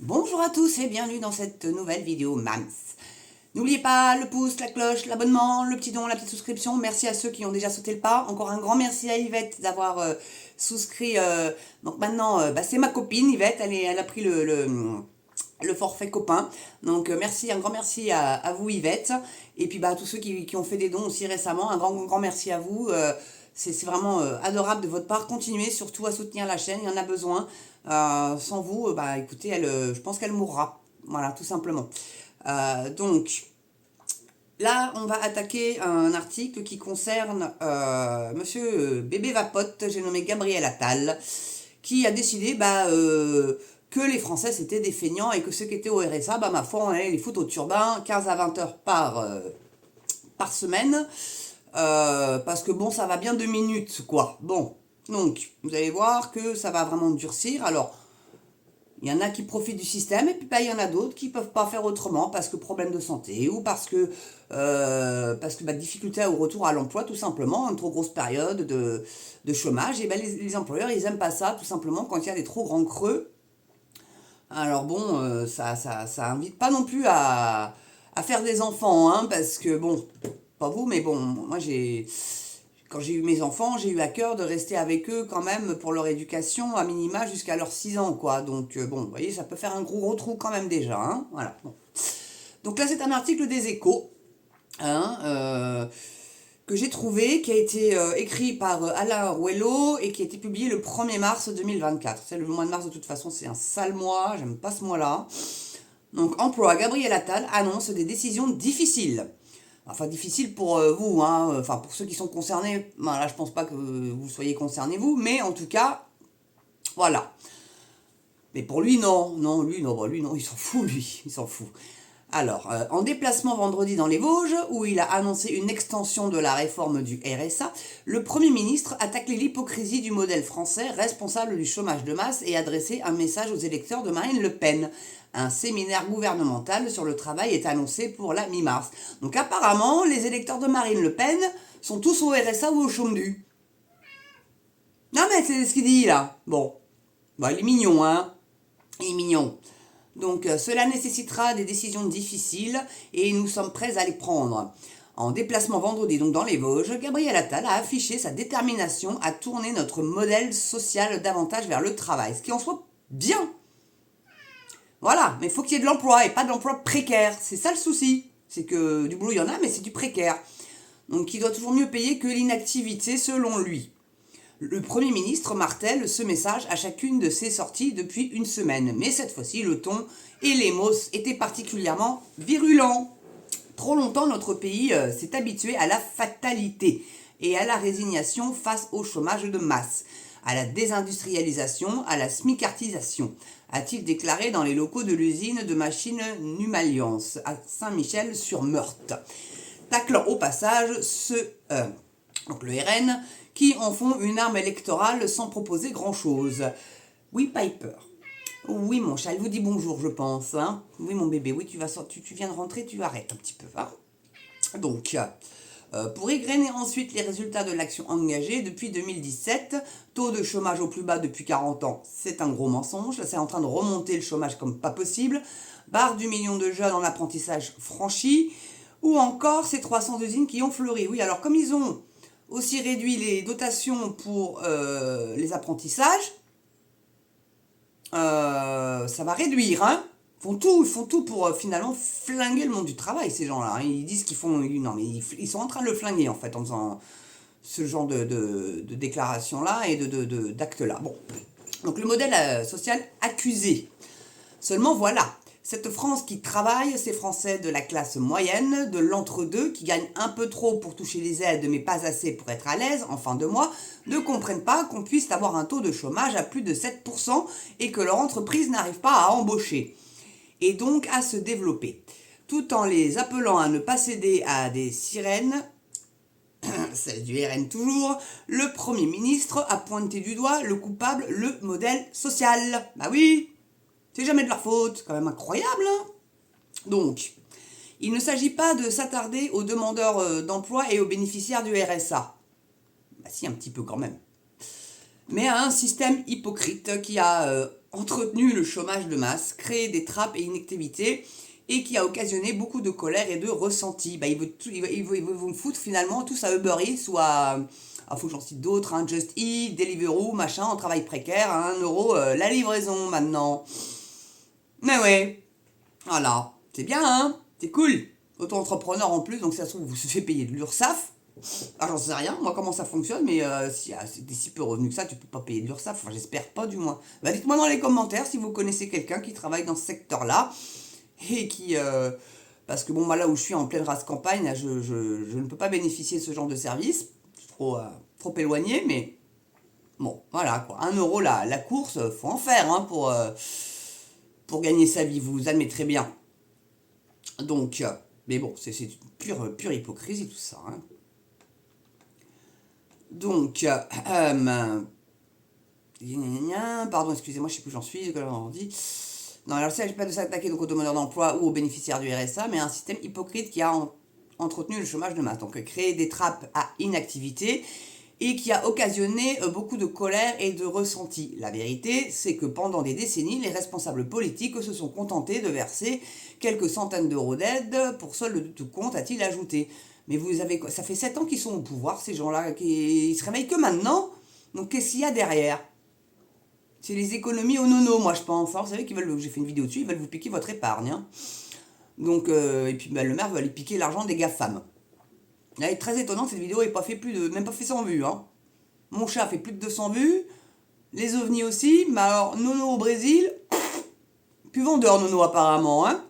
Bonjour à tous et bienvenue dans cette nouvelle vidéo MAMS. N'oubliez pas le pouce, la cloche, l'abonnement, le petit don, la petite souscription. Merci à ceux qui ont déjà sauté le pas. Encore un grand merci à Yvette d'avoir souscrit. Donc maintenant, c'est ma copine Yvette, elle a pris le forfait copain. Donc merci, un grand merci à vous Yvette. Et puis à tous ceux qui ont fait des dons aussi récemment, un grand merci à vous. C'est vraiment adorable de votre part. Continuez surtout à soutenir la chaîne, il y en a besoin. Sans vous, écoutez, je pense qu'elle mourra. Voilà, tout simplement. Donc, là, on va attaquer un article qui concerne monsieur Bébé Vapote, j'ai nommé Gabriel Attal, qui a décidé que les Français c'était des feignants et que ceux qui étaient au RSA, ma foi, on allait les foutre au turbin 15 à 20 heures par semaine. Parce que bon, ça va bien 2 minutes, quoi. Bon, donc, vous allez voir que ça va vraiment durcir. Alors, il y en a qui profitent du système et puis il y en a d'autres qui ne peuvent pas faire autrement parce que problème de santé ou parce que difficulté au retour à l'emploi, tout simplement, une trop grosse période de chômage. Et les employeurs, ils n'aiment pas ça, tout simplement, quand il y a des trop grands creux. Alors bon, ça invite pas non plus à faire des enfants, hein, parce que bon, pas vous, mais bon, moi quand j'ai eu mes enfants, j'ai eu à cœur de rester avec eux quand même pour leur éducation, à minima jusqu'à leurs 6 ans, quoi. Donc bon, vous voyez, ça peut faire un gros trou quand même déjà, hein, voilà. Bon. Donc là, c'est un article des Échos, hein, que j'ai trouvé, qui a été écrit par Alain Rouello et qui a été publié le 1er mars 2024. C'est le mois de mars, de toute façon, c'est un sale mois, j'aime pas ce mois-là. Donc, emploi, Gabriel Attal annonce des décisions difficiles. Enfin, difficiles pour vous, hein, enfin, pour ceux qui sont concernés. Là, je pense pas que vous soyez concernés, vous, mais en tout cas, voilà. Mais pour lui, non, il s'en fout, il s'en fout. Alors, en déplacement vendredi dans les Vosges, où il a annoncé une extension de la réforme du RSA, le Premier ministre a taclé l'hypocrisie du modèle français responsable du chômage de masse et adressé un message aux électeurs de Marine Le Pen. Un séminaire gouvernemental sur le travail est annoncé pour la mi-mars. Donc apparemment, les électeurs de Marine Le Pen sont tous au RSA ou au chômage. Non mais c'est ce qu'il dit là. Bon, il est mignon, hein. Il est mignon. Donc cela nécessitera des décisions difficiles et nous sommes prêts à les prendre. En déplacement vendredi donc dans les Vosges, Gabriel Attal a affiché sa détermination à tourner notre modèle social davantage vers le travail, ce qui en soit bien. Voilà, mais il faut qu'il y ait de l'emploi et pas de l'emploi précaire. C'est ça le souci. C'est que du boulot il y en a, mais c'est du précaire. Donc il doit toujours mieux payer que l'inactivité selon lui. Le Premier ministre martèle ce message à chacune de ses sorties depuis une semaine. Mais cette fois-ci, le ton et les mots étaient particulièrement virulents. Trop longtemps, notre pays s'est habitué à la fatalité et à la résignation face au chômage de masse, à la désindustrialisation, à la smicartisation, a-t-il déclaré dans les locaux de l'usine de machines Numalliance à Saint-Michel-sur-Meurthe, taclant au passage donc le RN, qui en font une arme électorale sans proposer grand-chose. Oui, Piper. Oui, mon chat, elle vous dit bonjour, je pense. Hein. Oui, mon bébé, oui, tu viens de rentrer, tu arrêtes un petit peu. Hein. Donc, pour égrener ensuite les résultats de l'action engagée depuis 2017, taux de chômage au plus bas depuis 40 ans, c'est un gros mensonge. C'est en train de remonter le chômage comme pas possible. Barre du million de jeunes en apprentissage franchi. Ou encore ces 300 usines qui ont fleuri. Oui, alors comme ils ont aussi réduit les dotations pour les apprentissages, ça va réduire, hein. Ils font tout pour finalement flinguer le monde du travail, ces gens-là. Hein. Ils disent qu'ils font... Non, mais ils sont en train de le flinguer, en fait, en faisant ce genre de déclaration-là et d'actes-là. Bon. Donc le modèle social accusé. Seulement voilà, cette France qui travaille, ces Français de la classe moyenne, de l'entre-deux, qui gagnent un peu trop pour toucher les aides, mais pas assez pour être à l'aise en fin de mois, ne comprennent pas qu'on puisse avoir un taux de chômage à plus de 7% et que leur entreprise n'arrive pas à embaucher, et donc à se développer, tout en les appelant à ne pas céder à des sirènes, celle du RN toujours, le Premier ministre a pointé du doigt le coupable, le modèle social. Bah oui, c'est jamais de leur faute, quand même incroyable, hein. Donc, il ne s'agit pas de s'attarder aux demandeurs d'emploi et aux bénéficiaires du RSA. Bah si, un petit peu quand même. Mais à un système hypocrite qui a entretenu le chômage de masse, créé des trappes et inactivité, et qui a occasionné beaucoup de colère et de ressenti. Bah, il veut vous foutre finalement tous à Uber Eats ou à... Ah, faut que j'en cite d'autres, hein, Just Eat, Deliveroo, machin, en travail précaire, à 1 € la livraison maintenant. Mais ouais, voilà, c'est bien, hein, c'est cool. Auto-entrepreneur en plus, donc ça se trouve, vous se fait payer de l'URSSAF. Ah, j'en sais rien, moi, comment ça fonctionne, mais si t'es si peu revenu que ça, tu peux pas payer de l'URSSAF. Enfin, j'espère pas, du moins. Bah, dites-moi dans les commentaires si vous connaissez quelqu'un qui travaille dans ce secteur-là et qui. Parce que bon, moi, là où je suis en pleine race campagne, là, je ne peux pas bénéficier de ce genre de service. Je suis trop éloigné, mais bon, voilà quoi. 1 € la course, faut en faire hein, pour gagner sa vie, vous admettrez bien. Donc, mais bon, c'est une pure hypocrisie tout ça. Hein. Donc, pardon, excusez-moi, je sais plus où j'en suis, on dit. Non, alors il ne s'agit pas de s'attaquer donc aux demandeurs d'emploi ou aux bénéficiaires du RSA, mais à un système hypocrite qui a entretenu le chômage de masse. Donc, créer des trappes à inactivité et qui a occasionné beaucoup de colère et de ressenti. La vérité, c'est que pendant des décennies, les responsables politiques se sont contentés de verser quelques centaines d'euros d'aide pour solde de tout compte, a-t-il ajouté. Mais vous avez quoi? Ça fait 7 ans qu'ils sont au pouvoir, ces gens-là, ils se réveillent que maintenant. Donc qu'est-ce qu'il y a derrière? C'est les économies au nono, moi je pense. Vous savez qu'ils veulent, j'ai fait une vidéo dessus, ils veulent vous piquer votre épargne. Hein. Donc, et puis bah, le maire veut aller piquer l'argent des GAFAM. Là, il est très étonnant que cette vidéo n'ait pas fait même pas fait 100 vues. Hein. Mon chat fait plus de 200 vues. Les ovnis aussi. Mais alors, Nono au Brésil, plus vendeur Nono apparemment. Hein.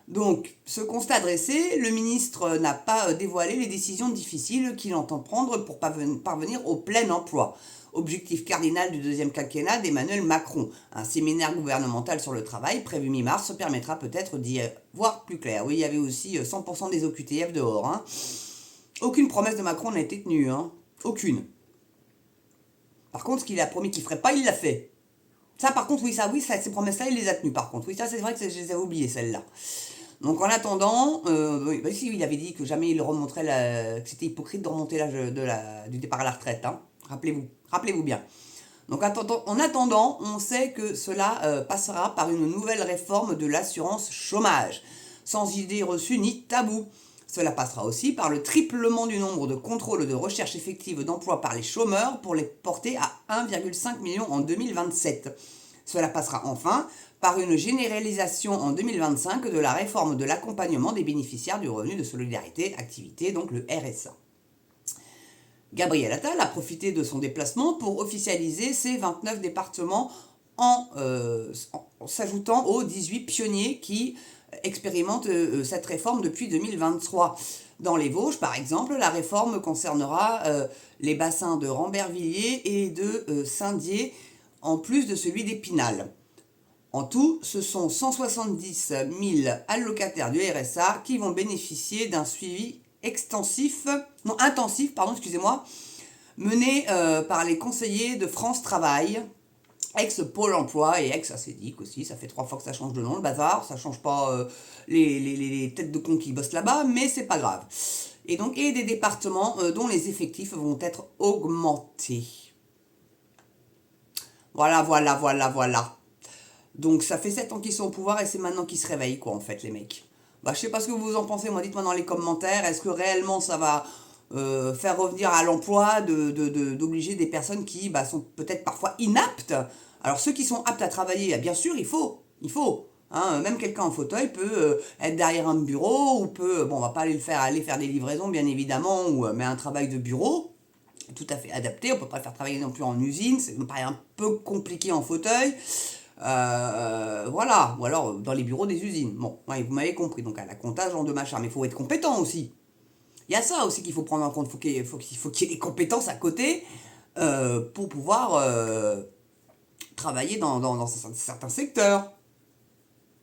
Donc, ce constat dressé, le ministre n'a pas dévoilé les décisions difficiles qu'il entend prendre pour parvenir au plein emploi. Objectif cardinal du deuxième quinquennat d'Emmanuel Macron. Un séminaire gouvernemental sur le travail prévu mi-mars permettra peut-être d'y voir plus clair. Oui, il y avait aussi 100% des OQTF dehors. Hein. Aucune promesse de Macron n'a été tenue. Hein. Aucune. Par contre, ce qu'il a promis qu'il ne ferait pas, il l'a fait. Ça, par contre, ces promesses-là, il les a tenues, par contre. Oui, ça, c'est vrai que je les avais oubliées, celles-là. Donc, en attendant, si, il avait dit que jamais il remonterait que c'était hypocrite de remonter l'âge du départ à la retraite. Hein. Rappelez-vous bien. Donc, en attendant, on sait que cela passera par une nouvelle réforme de l'assurance chômage, sans idée reçue ni tabou. Cela passera aussi par le triplement du nombre de contrôles de recherche effective d'emploi par les chômeurs pour les porter à 1,5 million en 2027. Cela passera enfin par une généralisation en 2025 de la réforme de l'accompagnement des bénéficiaires du revenu de solidarité activité, donc le RSA. Gabriel Attal a profité de son déplacement pour officialiser ses 29 départements en s'ajoutant aux 18 pionniers qui expérimentent cette réforme depuis 2023. Dans les Vosges, par exemple, la réforme concernera les bassins de Rambervillers et de Saint-Dié, en plus de celui d'Épinal. En tout, ce sont 170 000 allocataires du RSA qui vont bénéficier d'un suivi intensif, mené par les conseillers de France Travail, ex-Pôle emploi et ex-ACEDIC aussi, ça fait 3 fois que ça change de nom, le bazar, ça change pas les têtes de con qui bossent là-bas, mais c'est pas grave. Et donc, et des départements dont les effectifs vont être augmentés. Voilà. Donc ça fait 7 ans qu'ils sont au pouvoir et c'est maintenant qu'ils se réveillent, quoi, en fait, les mecs. Bah, je sais pas ce que vous en pensez, moi, dites-moi dans les commentaires, est-ce que réellement ça va faire revenir à l'emploi d'obliger des personnes qui sont peut-être parfois inaptes. Alors ceux qui sont aptes à travailler, bien sûr, il faut. Hein, même quelqu'un en fauteuil peut être derrière un bureau ou peut, bon, on va pas aller faire des livraisons, bien évidemment, mais un travail de bureau, tout à fait adapté. On peut pas le faire travailler non plus en usine, ça me paraît un peu compliqué en fauteuil. Voilà, ou alors dans les bureaux des usines. Bon, ouais, vous m'avez compris, donc à la compta, genre de machin, mais il faut être compétent aussi. Il y a ça aussi qu'il faut prendre en compte, il faut qu'il y ait des compétences à côté pour pouvoir travailler dans certains secteurs.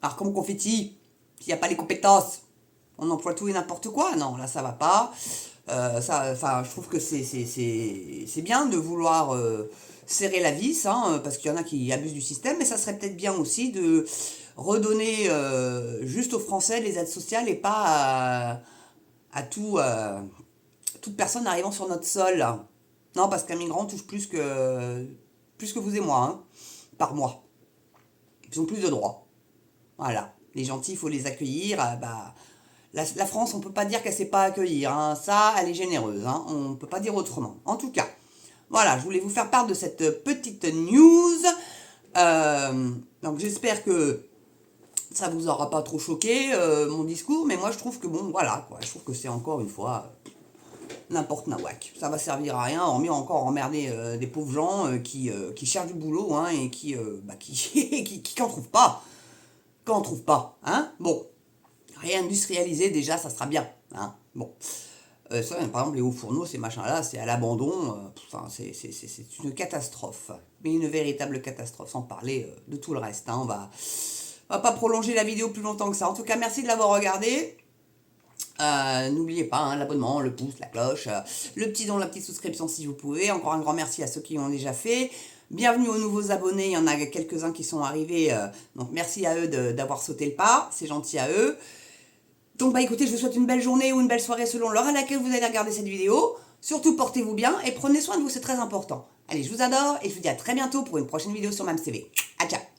Alors comment qu'on fait-il s'il n'y a pas les compétences? On emploie tout et n'importe quoi? Non, là ça va pas. Je trouve que c'est bien de vouloir serrer la vis, hein, parce qu'il y en a qui abusent du système, mais ça serait peut-être bien aussi de redonner juste aux Français les aides sociales et pas à toute personne arrivant sur notre sol. Non, parce qu'un migrant touche plus que vous et moi, hein, par mois. Ils ont plus de droits. Voilà. Les gentils, il faut les accueillir. La France, on ne peut pas dire qu'elle ne sait pas accueillir. Hein. Ça, elle est généreuse. Hein. On ne peut pas dire autrement. En tout cas, voilà, je voulais vous faire part de cette petite news. Donc j'espère que ça vous aura pas trop choqué, mon discours. Mais moi, je trouve que, bon, voilà, quoi. Je trouve que c'est encore une fois n'importe nawak. Ça va servir à rien, hormis encore emmerder des pauvres gens qui cherchent du boulot hein, et qui en trouvent pas. Qu'en trouvent pas. Hein. Bon. Réindustrialiser déjà ça sera bien hein bon ça, par exemple les hauts fourneaux ces machins là c'est à l'abandon enfin, c'est une catastrophe mais une véritable catastrophe sans parler de tout le reste hein. On va pas prolonger la vidéo plus longtemps que ça en tout cas merci de l'avoir regardé n'oubliez pas hein, l'abonnement, le pouce, la cloche le petit don, la petite souscription si vous pouvez encore un grand merci à ceux qui l'ont déjà fait. Bienvenue aux nouveaux abonnés, il y en a quelques-uns qui sont arrivés, donc merci à eux d'avoir sauté le pas, c'est gentil à eux. Donc écoutez, je vous souhaite une belle journée ou une belle soirée selon l'heure à laquelle vous allez regarder cette vidéo. Surtout portez-vous bien et prenez soin de vous, c'est très important. Allez, je vous adore et je vous dis à très bientôt pour une prochaine vidéo sur MamsTV. À ciao.